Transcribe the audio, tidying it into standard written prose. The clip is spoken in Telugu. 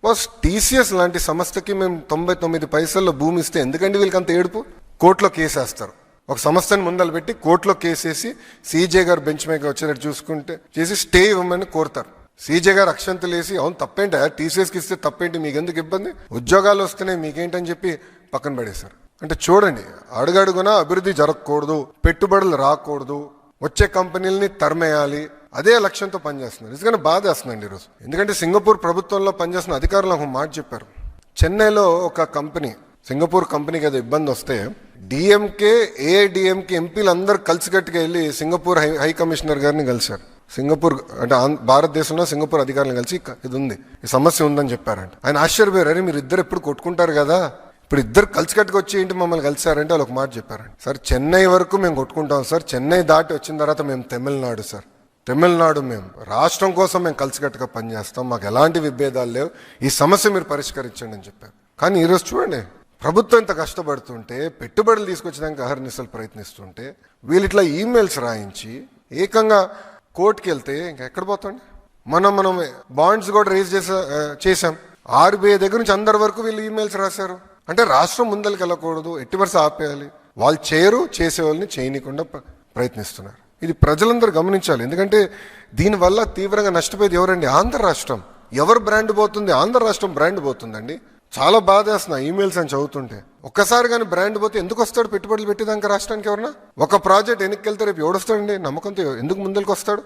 బాస్ టీసీఎస్ లాంటి సంస్థకి మేము 99 పైసల్లో భూమి ఇస్తే ఎందుకంటే వీళ్ళకి అంత ఏడుపు? కోర్టులో కేసు వేస్తారు. ఒక సంస్థని ముందలు పెట్టి కోర్టులో కేసేసి సీజే గారు బెంచ్ మీద వచ్చేటట్టు చూసుకుంటే చేసి స్టే ఇవ్వమని కోరుతారు. సీజే గారు అక్షంతలు వేసి అవును తప్పేంటి టీసీఎస్కి ఇస్తే తప్పేంటి, మీకు ఎందుకు ఇబ్బంది, ఉద్యోగాలు వస్తున్నాయి మీకేంటని చెప్పి పక్కన పడేశారు. అంటే చూడండి, అడుగడుగునా అభివృద్ధి జరగకూడదు, పెట్టుబడులు రాకూడదు, వచ్చే కంపెనీలని తరిమేయాలి, అదే లక్ష్యంతో పనిచేస్తున్నారు. నిజంగానే బాధేస్తుందండి ఈరోజు. ఎందుకంటే సింగపూర్ ప్రభుత్వంలో పనిచేస్తున్న అధికారులు ఒక మాట చెప్పారు. చెన్నైలో ఒక కంపెనీ, సింగపూర్ కంపెనీకి ఏదో ఇబ్బంది వస్తే డిఎంకే ఏఐడిఎంకే ఎంపీలు అందరూ కలిసికట్టుగా వెళ్ళి సింగపూర్ హై కమిషనర్ గారిని కలిశారు. సింగపూర్ అంటే భారతదేశంలో సింగపూర్ అధికారులను కలిసి ఇది ఉంది, ఈ సమస్య ఉందని చెప్పారంట. ఆయన ఆశ్చర్యపోయారు, అరే మీరు ఇద్దరు ఎప్పుడు కొట్టుకుంటారు కదా, ఇప్పుడు ఇద్దరు కలిసికట్టుకు వచ్చి ఏంటి మమ్మల్ని కలిసారంటే వాళ్ళు ఒక మాట చెప్పారండి. సార్ చెన్నై వరకు మేము కొట్టుకుంటాం సార్, చెన్నై దాటి వచ్చిన తర్వాత మేము తమిళనాడు సార్, తమిళనాడు మేము రాష్ట్రం కోసం మేము కలిసికట్టుగా పనిచేస్తాం, మాకు ఎలాంటి విభేదాలు లేవు, ఈ సమస్య మీరు పరిష్కరించండి అని చెప్పారు. కానీ ఈరోజు చూడండి, ప్రభుత్వం ఇంత కష్టపడుతుంటే, పెట్టుబడులు తీసుకొచ్చడానికి అహర్నిశలు ప్రయత్నిస్తుంటే వీళ్ళు ఇట్లా ఈమెయిల్స్ రాయించి ఏకంగా కోర్టుకి వెళ్తే ఇంకా ఎక్కడ పోతాండి. మనం బాండ్స్ కూడా రేజ్ చేసాం. ఆర్బీఐ దగ్గర నుంచి అందరి వరకు వీళ్ళు ఈమెయిల్స్ రాశారు. అంటే రాష్ట్రం ముందరికి వెళ్ళకూడదు, ఎట్టి వరుస ఆపేయాలి, వాళ్ళు చేయరు, చేసేవాళ్ళని చేయనీయకుండా ప్రయత్నిస్తున్నారు. ఇది ప్రజలందరూ గమనించాలి. ఎందుకంటే దీనివల్ల తీవ్రంగా నష్టపోయేది ఎవరండి? ఆంధ్ర రాష్ట్రం. ఎవరు బ్రాండ్ పోతుంది? ఆంధ్ర రాష్ట్రం బ్రాండ్ పోతుందండి. చాలా బాధేస్తున్నా ఈమెయిల్స్ అని చదువుతుంటే. ఒక్కసారి కానీ బ్రాండ్ పోతే ఎందుకు వస్తాడు పెట్టుబడులు పెట్టేదాకా రాష్ట్రానికి? ఎవరన్నా ఒక ప్రాజెక్ట్ వెనక్కి వెళ్తే రేపు ఎవడొస్తాడండి? నమ్మకంతో ఎందుకు ముందరికి వస్తాడు?